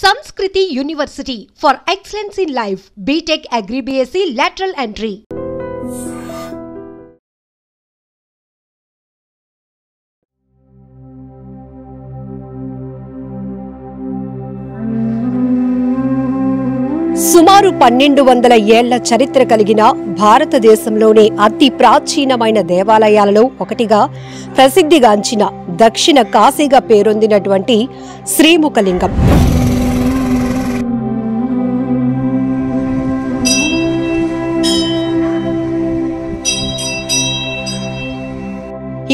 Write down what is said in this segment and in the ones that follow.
Sanskriti University for excellence in life. BTech Agri BSc lateral entry. సుమారు 1200 ఏళ్ల చరిత్ర కలిగిన భారతదేశంలోనే అతి ప్రాచీనమైన దేవాలయాలలో ఒకటిగా ప్రసిద్ధిగాంచిన దక్షిణ కాశీగా పేరొందినటువంటి శ్రీముఖలింగం.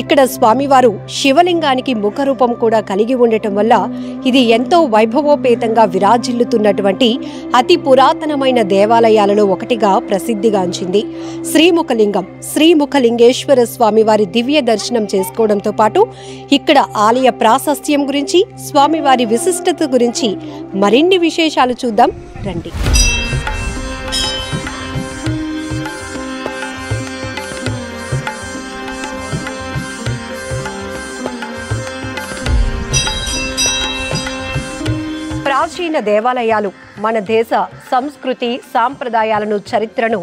ఇక్కడ స్వామివారు శివలింగానికి ముఖరూపం కూడా కలిగి ఉండటం వల్ల ఇది ఎంతో వైభవోపేతంగా విరాజిల్లుతున్నటువంటి అతి పురాతనమైన దేవాలయాలలో ఒకటిగా ప్రసిద్ధిగాంచింది. శ్రీముఖలింగం శ్రీముఖలింగేశ్వర స్వామివారి దివ్య దర్శనం చేసుకోవడంతో పాటు ఇక్కడ ఆలయ ప్రాశస్త్యం గురించి, స్వామివారి విశిష్టత గురించి మరిన్ని విశేషాలు చూద్దాం రండి. ప్రాచీన దేవాలయాలు మన దేశ సంస్కృతి, సాంప్రదాయాలను, చరిత్రను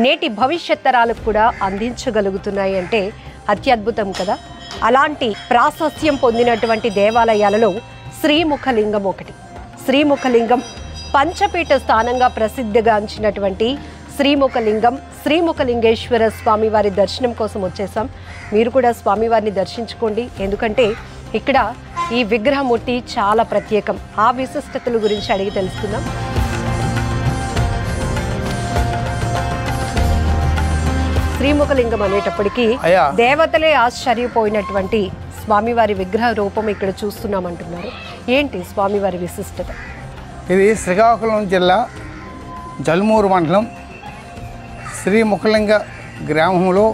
నేటి భవిష్యత్ తరాలకు కూడా అందించగలుగుతున్నాయి అంటే అత్యద్భుతం కదా. అలాంటి ప్రాశస్త్యం పొందినటువంటి దేవాలయాలలో శ్రీముఖలింగం ఒకటి. శ్రీముఖలింగం పంచపీఠ స్థానంగా ప్రసిద్ధిగాంచినటువంటి శ్రీముఖలింగం, శ్రీముఖలింగేశ్వర స్వామివారి దర్శనం కోసం వచ్చేసాం. మీరు కూడా స్వామివారిని దర్శించుకోండి. ఎందుకంటే ఇక్కడ ఈ విగ్రహమూర్తి చాలా ప్రత్యేకం. ఆ విశిష్టతల గురించి అడిగి తెలుసుకుందాం. శ్రీముఖలింగం అనేటప్పటికీ దేవతలే ఆశ్చర్యపోయినటువంటి స్వామివారి విగ్రహ రూపం ఇక్కడ చూస్తున్నామంటున్నారు. ఏంటి స్వామివారి విశిష్టత? ఇది శ్రీకాకుళం జిల్లా జల్మూరు మండలం శ్రీముఖలింగ గ్రామంలో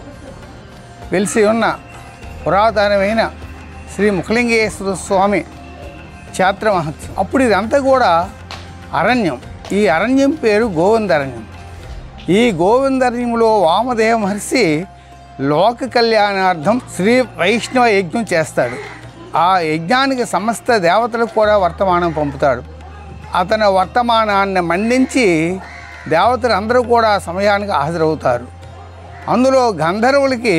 వెలిసి ఉన్న పురాతనమైన శ్రీ ముఖలింగేశ్వర స్వామి క్షేత్ర మహత్యం. అప్పుడు ఇదంతా కూడా అరణ్యం. ఈ అరణ్యం పేరు గోవిందరణ్యం. ఈ గోవిందరణ్యంలో వామదేవ మహర్షి లోక కళ్యాణార్థం శ్రీ వైష్ణవ యజ్ఞం చేస్తాడు. ఆ యజ్ఞానికి సమస్త దేవతలకు కూడా వర్తమానం పంపుతాడు. అతని వర్తమానాన్ని మండించి దేవతలు అందరూ కూడా సమయానికి హాజరవుతారు. అందులో గంధర్వులకి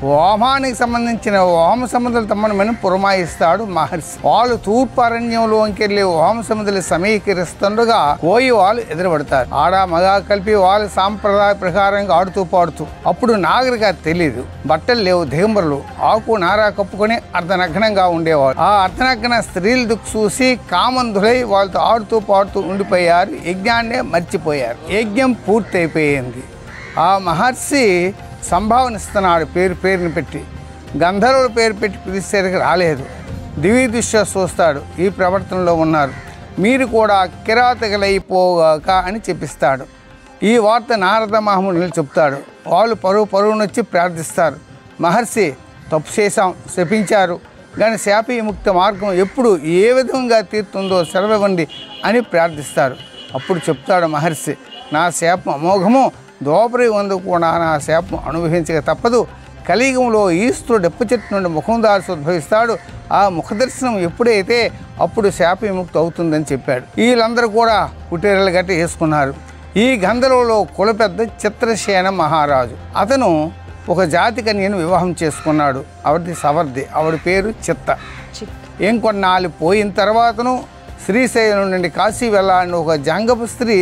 హోమానికి సంబంధించిన హోమ సముద్రులు తమ్మని పురమాయిస్తాడు మహర్షి. వాళ్ళు తూర్పు అరణ్యంలోకి వెళ్ళి హోమ సముద్రులు సమీకరిస్తుండగా పోయి వాళ్ళు ఎదురుపడతారు. ఆడ మగ కలిపి వాళ్ళు సాంప్రదాయ ప్రకారంగా ఆడుతూ పాడుతూ. అప్పుడు నాగరిక తెలియదు, బట్టలు లేవు, దిగంబరులు ఆకు నారా కప్పుకొని అర్ధనగ్నంగా ఉండేవాళ్ళు. ఆ అర్ధనగ్న స్త్రీలు దుక్కు చూసి కామంధులై వాళ్ళతో ఆడుతూ పాడుతూ ఉండిపోయారు. యజ్ఞాన్నే మర్చిపోయారు. యజ్ఞం పూర్తయిపోయింది. ఆ మహర్షి సంభావనిస్తున్నాడు పేరుని పెట్టి. గంధర్వుల పేరు పెట్టి పిలిచేసరికి రాలేదు. దివ్య దృష్ట్యా చూస్తాడు, ఈ ప్రవర్తనలో ఉన్నారు, మీరు కూడా కిరాతకులైపోగాక అని చెప్పిస్తాడు. ఈ వార్త నారద మహామునులు చెప్తాడు. వాళ్ళు పరుగునొచ్చి ప్రార్థిస్తారు. మహర్షి తప్పు చేశాం, శపించారు, కానీ శాప విముక్త మార్గం ఎప్పుడు ఏ విధంగా తీరుతుందో సెలవివ్వండి అని ప్రార్థిస్తారు. అప్పుడు చెప్తాడు మహర్షి, నా శాపం అమోఘము, దోపరి వందు కూడా నా శాపం అనుభవించక తప్పదు. కలియుగంలో ఈశ్వరుడు డెప్ప చెట్టు నుండి ముఖం దాల్సి ఉద్భవిస్తాడు. ఆ ముఖదర్శనం ఎప్పుడైతే అప్పుడు శాప విముక్తి అవుతుందని చెప్పాడు. వీళ్ళందరూ కూడా కుటీరలు గట్టి వేసుకున్నారు. ఈ గంధర్వులో కుల పెద్ద చిత్రసేన మహారాజు. అతను ఒక జాతి కన్యను వివాహం చేసుకున్నాడు. ఆవిడది సవర్ది, ఆవిడ పేరు చిత్త. ఇంకొన్నాళ్ళు పోయిన తర్వాతను శ్రీశైలం నుండి కాశీ వెళ్ళాలని ఒక జంగపు స్త్రీ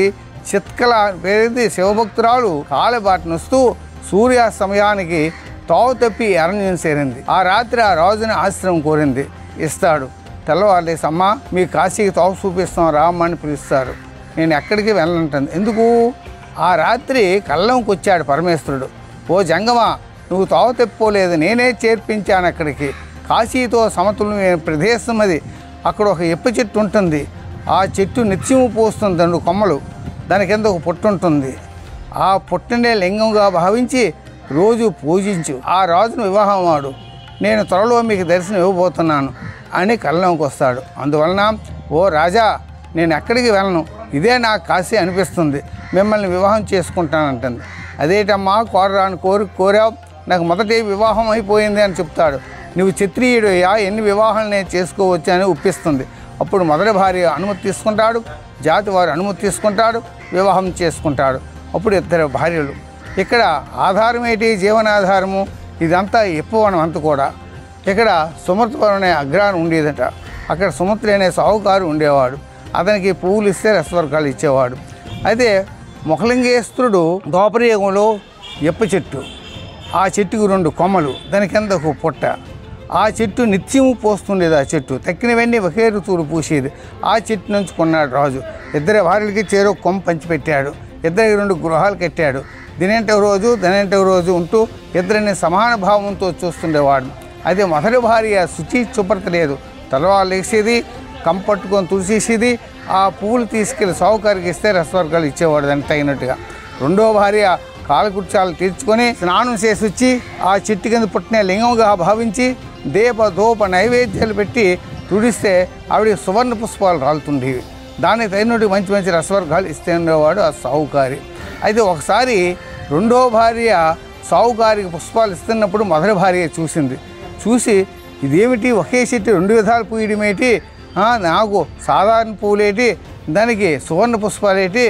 చిత్కల పేరుది శివభక్తురాలు కాలబాటనొస్తూ సూర్యాస్తమయానికి తావు తప్పి అరణ్యం చేరింది. ఆ రాత్రి ఆ రాజుని ఆశ్రమం కోరింది. ఇస్తాడు. తెల్లవారులేసి, అమ్మ మీ కాశీకి తావు చూపిస్తాం రామ్మని పిలుస్తారు. నేను ఎక్కడికి వెళ్ళనంటుంది. ఎందుకు? ఆ రాత్రి కళ్ళంకి వచ్చాడు పరమేశ్వరుడు. ఓ జంగమా, నువ్వు తావు తెప్పుకోలేదు, నేనే చేర్పించాను అక్కడికి. కాశీతో సమతుల్యమైన ప్రదేశం అది. అక్కడ ఒక ఎప్ప చెట్టు ఉంటుంది. ఆ చెట్టు నిత్యము పోస్తుంది 2 కొమ్మలు. దాని కింద ఒక పుట్టు ఉంటుంది. ఆ పుట్టనే లింగంగా భావించి రోజు పూజించు. ఆ రాజును వివాహం వాడు. నేను త్వరలో మీకు దర్శనం ఇవ్వబోతున్నాను అని కళ్ళంకి వస్తాడు. అందువలన, ఓ రాజా, నేను ఎక్కడికి వెళ్ళను, ఇదే నాకు కాశీ అనిపిస్తుంది, మిమ్మల్ని వివాహం చేసుకుంటానంటుంది. అదేటమ్మా కోరరాని కోరావు, నాకు మొదటి వివాహం అయిపోయింది అని చెప్తాడు. నువ్వు క్షత్రియుడయ్యా, ఎన్ని వివాహాలు నేను చేసుకోవచ్చు అని ఒప్పిస్తుంది. అప్పుడు మొదటి భార్య అనుమతి తీసుకుంటాడు, జాతి వారు అనుమతి తీసుకుంటాడు, వివాహం చేసుకుంటాడు. అప్పుడు ఇద్దరు భార్యలు. ఇక్కడ ఆధారం ఏంటి? జీవనాధారము. ఇదంతా ఎప్పువనం అంత కూడా. ఇక్కడ సుమృతపురం అనే అగ్రహారం ఉండేదట. అక్కడ సుమృతుడు అనే సాహుకారు ఉండేవాడు. అతనికి పువ్వులు ఇస్తే రసవర్గాలు ఇచ్చేవాడు. అయితే ముఖలింగేశ్వరుడు ద్వాపరయుగంలో ఎప్ప చెట్టు, ఆ చెట్టుకు 2 కొమ్మలు, దాని కింద ఒక పుట్ట. ఆ చెట్టు నిత్యము పోస్తుండేది. ఆ చెట్టు తక్కినవన్నీ ఒకే ఋతువులు పూసేది. ఆ చెట్టు నుంచి కొన్నాడు రాజు. ఇద్దరి భార్యలకి చేరో కొమ్మ పంచిపెట్టాడు. ఇద్దరికి 2 గృహాలు కట్టాడు. దినేంటో రోజు ఉంటూ ఇద్దరిని సమాన భావంతో చూస్తుండేవాడు. అయితే మొదటి భార్య శుచి శుభ్రత లేదు. తలవాళ్ళు వేసేది, కంపట్టుకొని తుడిసేసేది. ఆ పువ్వులు తీసుకెళ్ళి సావుకారికి ఇస్తే రసవర్గాలు ఇచ్చేవాడు దానికి తగినట్టుగా. రెండో భార్య కాలకృత్యాలు తీర్చుకొని స్నానం చేసి వచ్చి ఆ చెట్టు కింద పుట్టిన లింగంగా భావించి ధూప నైవేద్యాలు పెట్టి తుడిస్తే ఆవిడ సువర్ణ పుష్పాలు రాలుతుండేవి. దానికి తగినట్టు మంచి మంచి రసవర్గాలు ఇస్తే ఉండేవాడు ఆ సావుకారి. అయితే ఒకసారి రెండో భార్య సావుకారికి పుష్పాలు ఇస్తున్నప్పుడు మొదటి భార్య చూసి ఇదేమిటి, ఒకే చెట్టు 2 విధాలు పూయడమేటి, నాకు సాధారణ పువ్వులేటి, దానికి సువర్ణ పుష్పాలేటి,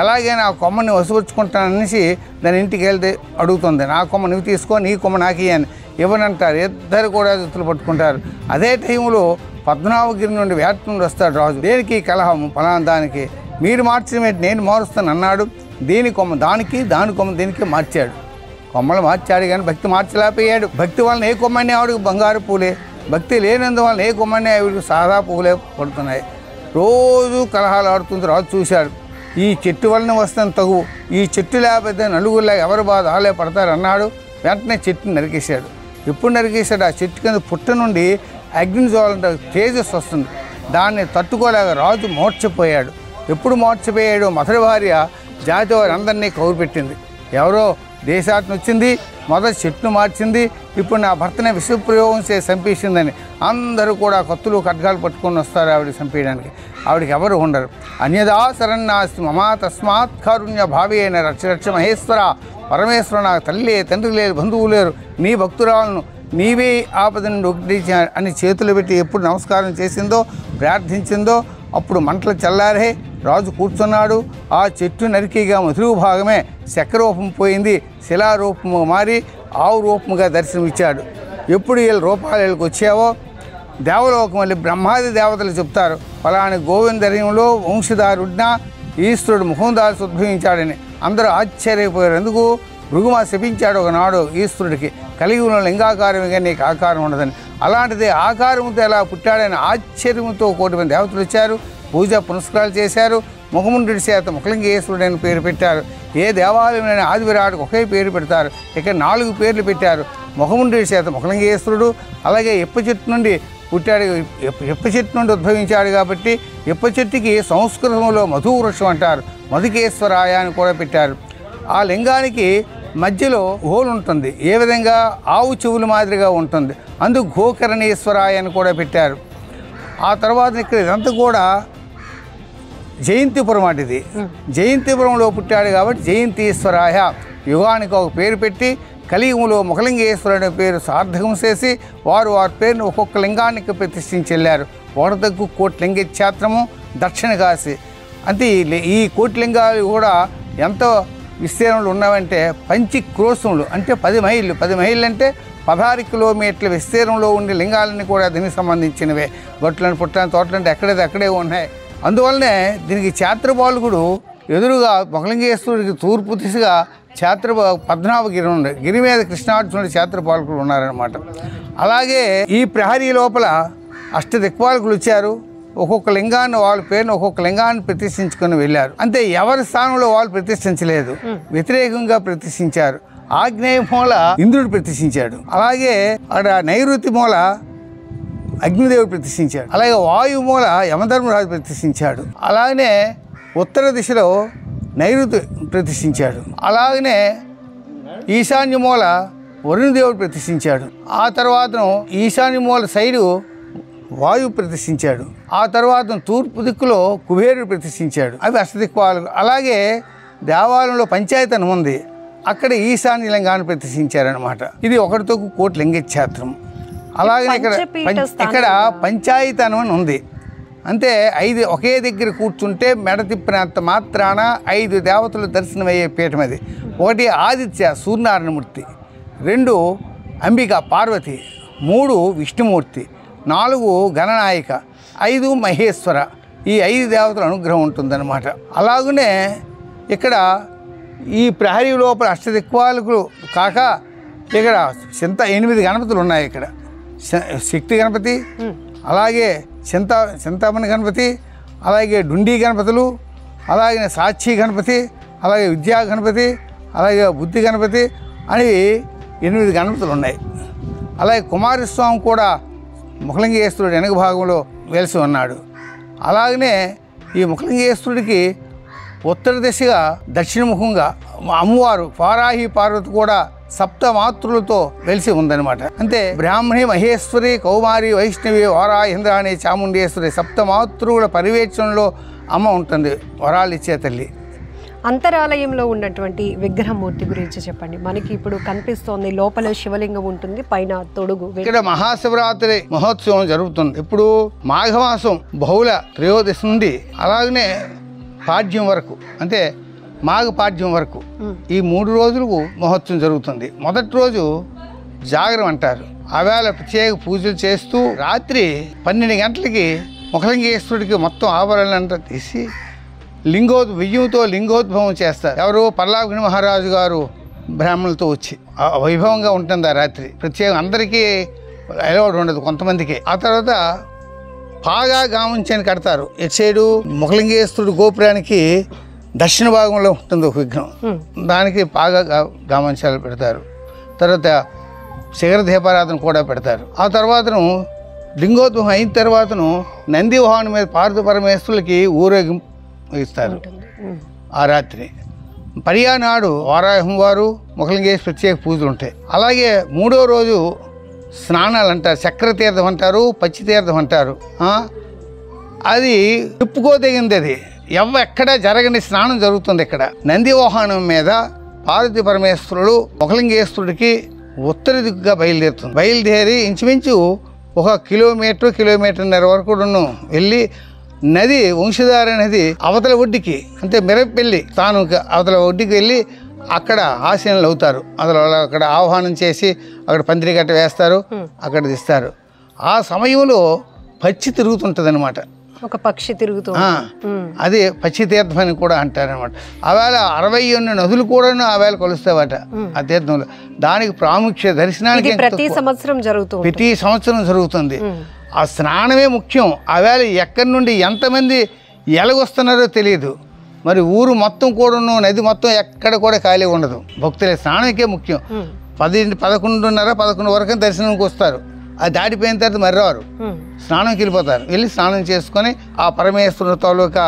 ఎలాగైనా ఆ కొమ్మని వసూర్చుకుంటాననేసి దాని ఇంటికి వెళ్తే అడుగుతుంది. నా కొమ్మ నువ్వు తీసుకో, నీ కొమ్మ నాకి అని ఇవ్వనంటారు. ఇద్దరు కూడా జుత్తులు పట్టుకుంటారు. అదే టైంలో పద్మనాభగిరి నుండి వేట నుండి వస్తాడు రాజు. దేనికి కలహం? ఫలానా దానికి మీరు మార్చడం నేను మారుస్తాను అన్నాడు. దీని కొమ్మ దానికి, దాని కొమ్మ దీనికి మార్చాడు. కొమ్మలు మార్చాడు కానీ భక్తి మార్చలేకపోయాడు. భక్తి వలన ఏ కొమ్మని ఆవిడకి బంగారు పూలే, భక్తి లేనందువలన ఏ కొమ్మని ఆవిడకి సాదా పువ్వులే పడుతున్నాయి. రోజు కలహాలు ఆడుతుంది. రాజు చూశాడు, ఈ చెట్టు వలన వస్తాను తగు, ఈ చెట్టు లేకపోతే నలుగురిలా ఎవరు బాధ ఆలే పడతారు అన్నాడు. వెంటనే చెట్టుని నరికేశాడు. ఎప్పుడు నరికేశాడు? ఆ చెట్టు కింద పుట్ట నుండి అగ్ని జ్వాలంటే తేజస్సు వస్తుంది. దాన్ని తట్టుకోలేక రాజు మోర్చపోయాడు. ఎప్పుడు మోర్చపోయాడు? మొదటి భార్య జాతి వారి అందరినీ కౌరు పెట్టింది. ఎవరో దేశాన్ని వచ్చింది, మొదటి చెట్టును మార్చింది, ఇప్పుడు నా భర్తనే విషప్రయోగం చేసి చంపేసిందని అందరూ కూడా కత్తులు ఖడ్గాలు పట్టుకొని వస్తారు ఆవిడ చంపేయడానికి. ఆవిడకి ఎవరు ఉండరు. అన్యదా శరణ్యాస్తి మమా తస్మాత్ కారుణ్య భావి అయిన రక్ష మహేశ్వర పరమేశ్వర, నాకు తల్లి తండ్రి లేరు, బంధువు లేరు, నీ భక్తురాలను నీవే ఆపద నుండి ఒకటి అని చేతులు పెట్టి ఎప్పుడు నమస్కారం చేసిందో, ప్రార్థించిందో అప్పుడు మంటలు చల్లారే. రాజు కూర్చున్నాడు. ఆ చెట్టు నరికిగా మధురు భాగమే శక్రరూపం పోయింది, శిలారూపము మారి ఆవు రూపముగా దర్శనమిచ్చాడు. ఎప్పుడు వీళ్ళ రూపాలు వీళ్ళకి వచ్చావో దేవలోకం మళ్ళీ బ్రహ్మాది దేవతలు చెప్తారు, ఫలాని గోవిందర్యంలో వంశధారుడిన ఈశ్వరుడు ముఖం దాల్చి ఉద్భవించాడని. అందరూ ఆశ్చర్యపోయారు. ఎందుకు? భృగుమ శపించాడు ఒకనాడు ఈశ్వరుడికి, కలిగి ఉన్న లింగాకారమిగా నీకు ఆకారం ఉండదని. అలాంటిది ఆకారంతో ఎలా పుట్టాడని ఆశ్చర్యంతో 1,000 మంది దేవతలు వచ్చారు. పూజ పునస్కారాలు చేశారు. ముఖముండ్రుడి చేత ముఖలింగేశ్వరుడు అని పేరు పెట్టారు. ఏ దేవాలయంలోని ఆది విరాటుకు ఒకే పేరు పెడతారు. ఇక్కడ 4 పేర్లు పెట్టారు. ముఖముండ్రుడి చేత ముఖలింగేశ్వరుడు, అలాగే ఎప్ప చెట్టు నుండి పుట్టాడు, ఎప్ప చెట్టు నుండి ఉద్భవించాడు కాబట్టి ఎప్ప చెట్టుకి సంస్కృతంలో మధువృక్షం అంటారు. మధుకేశ్వరాయ అని కూడా పెట్టారు. ఆ లింగానికి మధ్యలో హోల్ ఉంటుంది. ఏ విధంగా? ఆవు చెవుల మాదిరిగా ఉంటుంది. అందుకు గోకర్ణేశ్వరాయ అని కూడా పెట్టారు. ఆ తర్వాత ఇక్కడ ఇదంతా కూడా జయంతిపురం అటుది. జయంతిపురంలో పుట్టాడు కాబట్టి జయంతీశ్వరాయ. యుగానికి ఒక పేరు పెట్టి కలియుగంలో ముఖలింగేశ్వరుడు అనే పేరు సార్థకం చేసి వారి పేరును ఒక్కొక్క లింగానికి ప్రతిష్ఠించి వెళ్ళారు. వడదగ్గు కోట్లింగ క్షేత్రము, దక్షిణ కాశీ. అంతే. ఈ కోట్లింగాలు కూడా ఎంతో విస్తీర్ణంలో ఉన్నామంటే పంచిక్రోశములు అంటే 10 మైళ్ళు. 10 మైళ్ళు అంటే 16 కిలోమీటర్ల విస్తీర్ణంలో ఉండే లింగాలన్నీ కూడా దీనికి సంబంధించినవే. గొట్లని పుట్లని తోటలంటే అక్కడే ఉన్నాయి. అందువల్లనే దీనికి క్షేత్రపాలకుడు ఎదురుగా ముఖలింగేశ్వరుడికి తూర్పు దిశగా పద్మనాభగిరి ఉంది. గిరి మీద కృష్ణార్జునుడి క్షేత్రపాలకులు ఉన్నారనమాట. అలాగే ఈ ప్రహరీ లోపల అష్టదిక్పాలకులు వచ్చారు. ఒక్కొక్క లింగాన్ని వాళ్ళ పేరును ఒక్కొక్క లింగాన్ని ప్రతిష్ఠించుకొని వెళ్ళారు. అంతే. ఎవరి స్థానంలో వాళ్ళు ప్రతిష్ఠించలేదు, వ్యతిరేకంగా ప్రతిష్ఠించారు. ఆగ్నేయ మూల ఇంద్రుడు ప్రతిష్ఠించాడు. అలాగే అక్కడ నైరుతి మూల అగ్నిదేవుడు ప్రతిష్ఠించాడు. అలాగే వాయు మూల యమధర్మరాజు ప్రతిష్ఠించాడు. అలాగనే ఉత్తర దిశలో నైరుతి ప్రతిష్ఠించాడు. అలాగనే ఈశాన్య మూల వరుణదేవుడు ప్రతిష్ఠించాడు. ఆ తర్వాత ఈశాన్య మూల సైడు వాయువు ప్రతిష్ఠించాడు. ఆ తర్వాత తూర్పు దిక్కులో కుబేరుడు ప్రతిష్ఠించాడు. అవి అష్టదిక్పాలు. అలాగే దేవాలయంలో పంచాయతనం ఉంది, అక్కడ ఈశాన్య లింగాన్ని ప్రతిష్ఠించారనమాట. ఇది 1 కోటి లింగ క్షేత్రం. అలాగే ఇక్కడ పంచాయతనం అని ఉంది. అంతే 5 ఒకే దగ్గర కూర్చుంటే మెడ తిప్పినంత మాత్రాన 5 దేవతలు దర్శనమయ్యే పీఠం అది. 1 ఆదిత్య సూర్యనారాయణమూర్తి, 2 అంబిక పార్వతి, 3 విష్ణుమూర్తి, 4 గణనాయిక, 5 మహేశ్వర. ఈ 5 దేవతల అనుగ్రహం ఉంటుందన్నమాట. అలాగనే ఇక్కడ ఈ ప్రహరీ లోపల అష్టదిక్పాలకులు కాక ఇక్కడ 8 గణపతులు ఉన్నాయి. ఇక్కడ శక్తి గణపతి, అలాగే చింతామణి గణపతి, అలాగే డుండి గణపతులు, అలాగే సాక్షి గణపతి, అలాగే విద్యా గణపతి, అలాగే బుద్ధి గణపతి అని 8 గణపతులు ఉన్నాయి. అలాగే కుమారస్వామి కూడా ముఖలింగేశ్వరుడు వెనక భాగంలో వెలిసి ఉన్నాడు. అలాగనే ఈ ముఖలింగేశ్వరుడికి ఉత్తర దిశగా దక్షిణముఖంగా అమ్మవారు వారాహి పార్వతి కూడా సప్తమాతృలతో వెలిసి ఉందన్నమాట. అంతే బ్రాహ్మణి, మహేశ్వరి, కౌమారి, వైష్ణవి, వారాహి, ఇంద్రాణి, చాముండేశ్వరి సప్తమాతృల పర్యవేక్షణలో అమ్మ ఉంటుంది, వరాలు ఇచ్చే తల్లి. అంతరాలయంలో ఉన్నటువంటి విగ్రహమూర్తి గురించి చెప్పండి. మనకి ఇప్పుడు కనిపిస్తోంది, లోపల శివలింగం ఉంటుంది, పైన తొడుగు. ఇక్కడ మహాశివరాత్రి మహోత్సవం జరుగుతుంది. ఇప్పుడు మాఘమాసం బహుళ త్రయోదశి నుండి అలాగనే పాడ్యం వరకు, అంటే మాఘ పాడ్యం వరకు ఈ 3 రోజులకు మహోత్సవం జరుగుతుంది. మొదటి రోజు జాగరం అంటారు. ఆవేళ ప్రత్యేక పూజలు చేస్తూ రాత్రి 12 గంటలకి ముఖలింగేశ్వరుడికి మొత్తం ఆభరణలంతా తీసి బియ్యంతో లింగోద్భవం చేస్తారు. ఎవరు? పల్లాభిని మహారాజు గారు బ్రాహ్మణులతో వచ్చి వైభవంగా ఉంటుంది ఆ రాత్రి. ప్రత్యేకం అందరికీ అలవాటు ఉండదు, కొంతమందికి. ఆ తర్వాత పాగా గామంచాన్ని కడతారు. ఎటు సైడు ముఖలింగేశ్వరుడు గోపురానికి దక్షిణ భాగంలో ఉంటుంది ఒక విగ్రహం, దానికి పాగా గామంచాలు పెడతారు. తర్వాత శిఖర దీపారాధన కూడా పెడతారు. ఆ తర్వాతను లింగోద్భవం అయిన తర్వాతను నంది వాహనం మీద పార్వతీ పరమేశ్వరులకి ఊరేగింపు ఇస్తారు ఆ రాత్రి. పర్యానాడు వారాహం వారు ముఖలింగేశ్వర ప్రత్యేక పూజలు ఉంటాయి. అలాగే 3వ రోజు స్నానాలు అంటారు. చక్రతీర్థం అంటారు, పచ్చితీర్థం అంటారు. అది చెప్పుకోదగింది. అది ఎక్కడ జరగని స్నానం జరుగుతుంది. ఇక్కడ నంది వాహనం మీద పార్వతీ పరమేశ్వరుడు ముఖలింగేశ్వరుడికి ఉత్తర దిక్కుగా బయలుదేరి ఇంచుమించు 1 కిలోమీటర్న్నర వరకు వెళ్ళి నది వంశధార నది అవతల ఒడ్డుకి, అంటే మిరపల్లి తాను అవతల ఒడ్డుకి వెళ్ళి అక్కడ ఆశీనులు అవుతారు. అక్కడ ఆహ్వానం చేసి అక్కడ పందిరి గట్ట వేస్తారు, అక్కడ తీస్తారు. ఆ సమయంలో పచ్చి తిరుగుతుంటుంది అనమాట. ఒక పక్షి తిరుగుతూ, అది పచ్చి తీర్థం అని కూడా అంటారనమాట. ఆవేళ 61 నదులు కూడా ఆవేళ కొలుస్తావట ఆ తీర్థంలో. దానికి ప్రాముఖ్యత దర్శనానికి ప్రతి సంవత్సరం జరుగుతుంది. ఆ స్నానమే ముఖ్యం. ఆవేళ ఎక్కడి నుండి ఎంతమంది ఎలాగొస్తున్నారో తెలియదు. మరి ఊరు మొత్తం కూడాను, నది మొత్తం ఎక్కడ కూడా ఖాళీ ఉండదు. భక్తుల స్నానానికే ముఖ్యం. 11:30-11 వరకు దర్శనంకి వస్తారు. అది దాటిపోయిన తర్వాత మర్రారు స్నానంకి వెళ్ళిపోతారు. వెళ్ళి స్నానం చేసుకొని ఆ పరమేశ్వరుని తాలూకా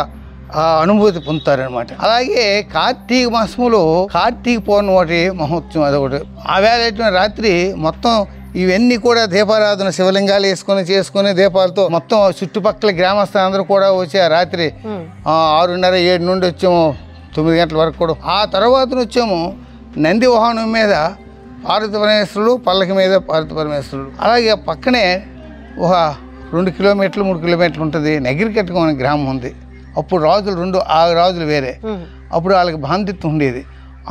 అనుభూతి పొందుతారనమాట. అలాగే కార్తీక మాసంలో కార్తీక పౌర్ణమి మహోత్సవం అదొకటి. ఆవేళ రాత్రి మొత్తం ఇవన్నీ కూడా దీపారాధన, శివలింగాలు చేసుకొని దీపాలతో మొత్తం చుట్టుపక్కల గ్రామస్తులందరూ కూడా వచ్చి ఆ రాత్రి 6:30-7 నుండి వచ్చాము 9 గంటల వరకు కూడా. ఆ తర్వాత వచ్చాము నంది వాహనం మీద పార్వతీ పరమేశ్వరుడు, పల్లకి మీద పార్వతీ పరమేశ్వరుడు. అలాగే పక్కనే ఒక 2 కిలోమీటర్లు 3 కిలోమీటర్లు ఉంటుంది నగిరికట్టకం అనే గ్రామం ఉంది. అప్పుడు రాజులు ఆ రాజులు వేరే, అప్పుడు వాళ్ళకి బాంధిత్వం ఉండేది.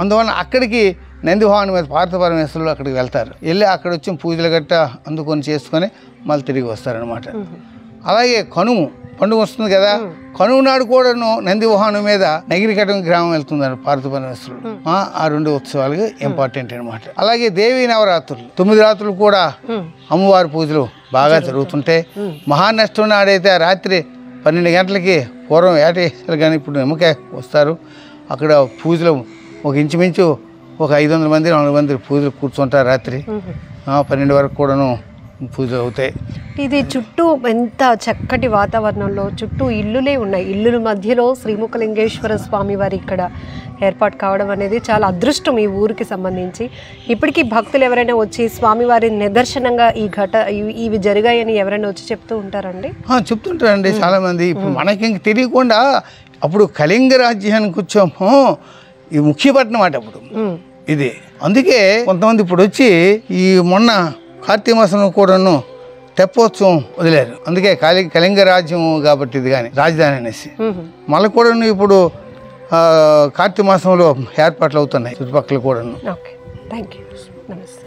అందువల్ల అక్కడికి నంది వాహనం మీద పార్వతీ పరమేశ్వరులు అక్కడికి వెళ్తారు. వెళ్ళి అక్కడ వచ్చి పూజలు గట్ట అందుకొని చేసుకొని మళ్ళీ తిరిగి వస్తారనమాట. అలాగే కనుము పండుగ వస్తుంది కదా, కనుమ నాడు కూడాను నంది వాహనం మీద నగిరికట్టం గ్రామం వెళ్తున్నారు పార్వతీ పరమేశ్వరుడు. ఆ 2 ఉత్సవాలు ఇంపార్టెంట్ అనమాట. అలాగే దేవీ నవరాత్రులు 9 రాత్రులు కూడా అమ్మవారి పూజలు బాగా జరుగుతుంటాయి. మహానష్టం నాడైతే రాత్రి 12 గంటలకి పూర్వం ఏటేసారు కానీ ఇప్పుడు నిమ్మకాయ వస్తారు. అక్కడ పూజలు ఇంచుమించు 500 మంది 400 మంది పూజలు కూర్చుంటారు. రాత్రి 12 వరకు కూడాను పూజలు అవుతాయి. ఇది చుట్టూ ఎంత చక్కటి వాతావరణంలో చుట్టూ ఇల్లులే ఉన్నాయి. ఇల్లుల మధ్యలో శ్రీముఖలింగేశ్వర స్వామి వారి ఇక్కడ ఏర్పాటు కావడం అనేది చాలా అదృష్టం ఈ ఊరికి సంబంధించి. ఇప్పటికీ భక్తులు ఎవరైనా వచ్చి స్వామివారి నిదర్శనంగా ఇవి జరిగాయని ఎవరైనా వచ్చి చెప్తూ ఉంటారండి? చెప్తుంటారండి చాలామంది. ఇప్పుడు మనకి ఇంక తెలియకుండా అప్పుడు కళింగ రాజ్యానికి వచ్చాము, ఈ ముఖ్యపట్నం అట అప్పుడు ఇది. అందుకే కొంతమంది ఇప్పుడు వచ్చి ఈ మొన్న కార్తీక మాసంలో కూడాను తెప్పోత్సవం వదిలేరు. అందుకే కళింగ రాజ్యం కాబట్టి ఇది కానీ రాజధాని అనేసి. మళ్ళీ కూడా ఇప్పుడు కార్తీక మాసంలో ఏర్పాట్లు అవుతున్నాయి చుట్టుపక్కల కూడా. ఓకే, థ్యాంక్ యూ, నమస్తే.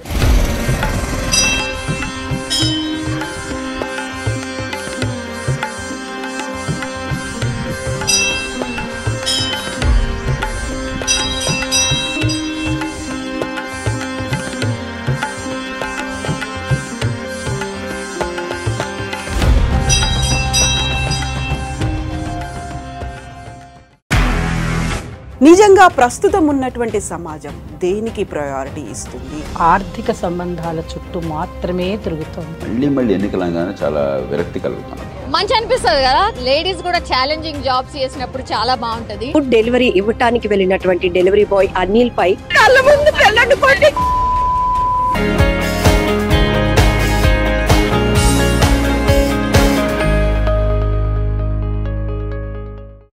నిజంగా ప్రస్తుతం ఉన్నటువంటి సమాజం దేనికి ప్రయారిటీ ఇస్తుంది? ఆర్థిక సంబంధాల చుట్టూ మాత్రమే తిరుగుతోంది. మళ్ళీ ఎన్నికలంగానే చాలా విరక్తి కలుగుతున్నాం. మంచి అనిపిస్తుంది కదా, లేడీస్ కూడా ఛాలెంజింగ్ జాబ్స్ చేసినప్పుడు చాలా బాగుంటది. ఫుడ్ డెలివరీ ఇవ్వటానికి వెళ్ళినటువంటి డెలివరీ బాయ్ అనిల్ పై కళ్ళ ముందు